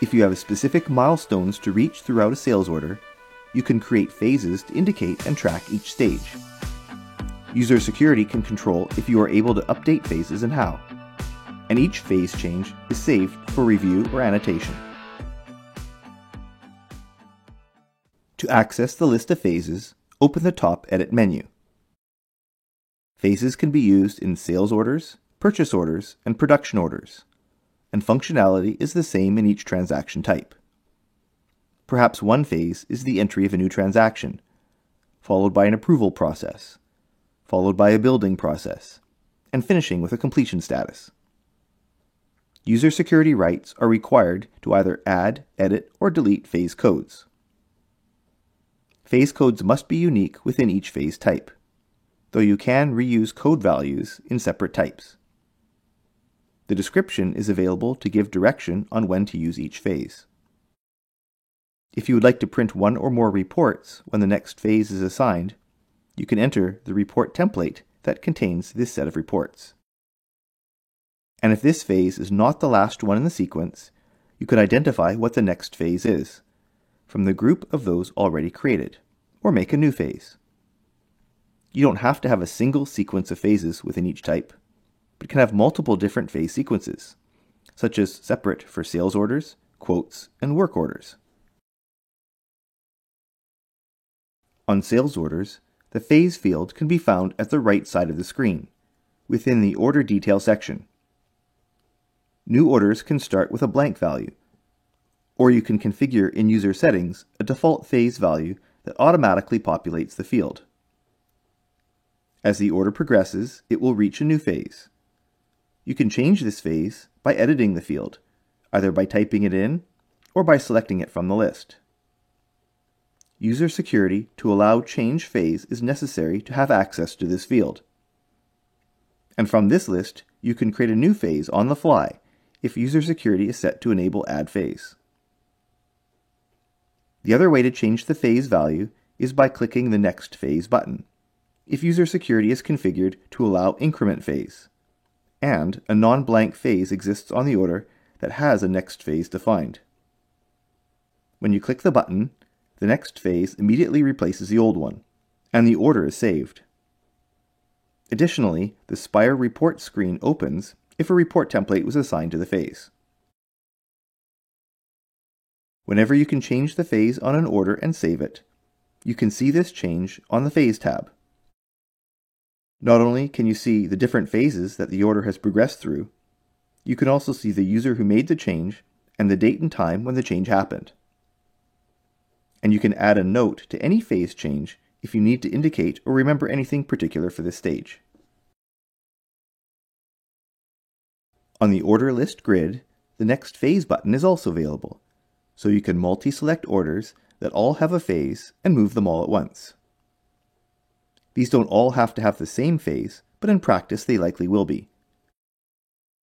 If you have specific milestones to reach throughout a sales order, you can create phases to indicate and track each stage. User security can control if you are able to update phases and how, and each phase change is saved for review or annotation. To access the list of phases, open the top Edit menu. Phases can be used in sales orders, purchase orders, and production orders, and functionality is the same in each transaction type. Perhaps one phase is the entry of a new transaction, followed by an approval process, followed by a building process, and finishing with a completion status. User security rights are required to either add, edit, or delete phase codes. Phase codes must be unique within each phase type, though you can reuse code values in separate types. The description is available to give direction on when to use each phase. If you would like to print one or more reports when the next phase is assigned, you can enter the report template that contains this set of reports. And if this phase is not the last one in the sequence, you can identify what the next phase is from the group of those already created, or make a new phase. You don't have to have a single sequence of phases within each type, but can have multiple different phase sequences, such as separate for sales orders, quotes, and work orders. On sales orders, the phase field can be found at the right side of the screen, within the Order Detail section. New orders can start with a blank value, or you can configure in User Settings a default phase value that automatically populates the field. As the order progresses, it will reach a new phase. You can change this phase by editing the field, either by typing it in or by selecting it from the list. User security to allow change phase is necessary to have access to this field. And from this list, you can create a new phase on the fly if user security is set to enable add phase. The other way to change the phase value is by clicking the Next Phase button, if user security is configured to allow increment phase, and a non-blank phase exists on the order that has a next phase defined. When you click the button, the next phase immediately replaces the old one, and the order is saved. Additionally, the Spire report screen opens if a report template was assigned to the phase. Whenever you can change the phase on an order and save it, you can see this change on the Phase tab. Not only can you see the different phases that the order has progressed through, you can also see the user who made the change and the date and time when the change happened. And you can add a note to any phase change if you need to indicate or remember anything particular for this stage. On the Order List grid, the Next Phase button is also available, so you can multi-select orders that all have a phase and move them all at once. These don't all have to have the same phase, but in practice they likely will be.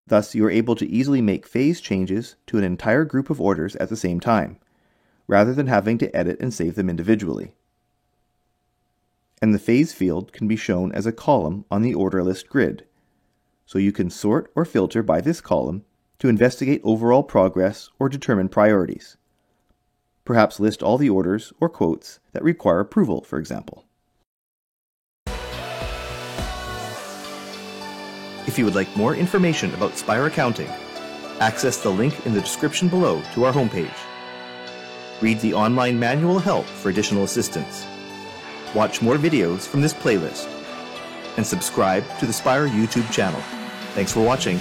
Thus, you are able to easily make phase changes to an entire group of orders at the same time, rather than having to edit and save them individually. And the phase field can be shown as a column on the order list grid, so you can sort or filter by this column to investigate overall progress or determine priorities. Perhaps list all the orders or quotes that require approval, for example. If you would like more information about Spire Accounting, access the link in the description below to our homepage. Read the online manual help for additional assistance. Watch more videos from this playlist. And subscribe to the Spire YouTube channel. Thanks for watching.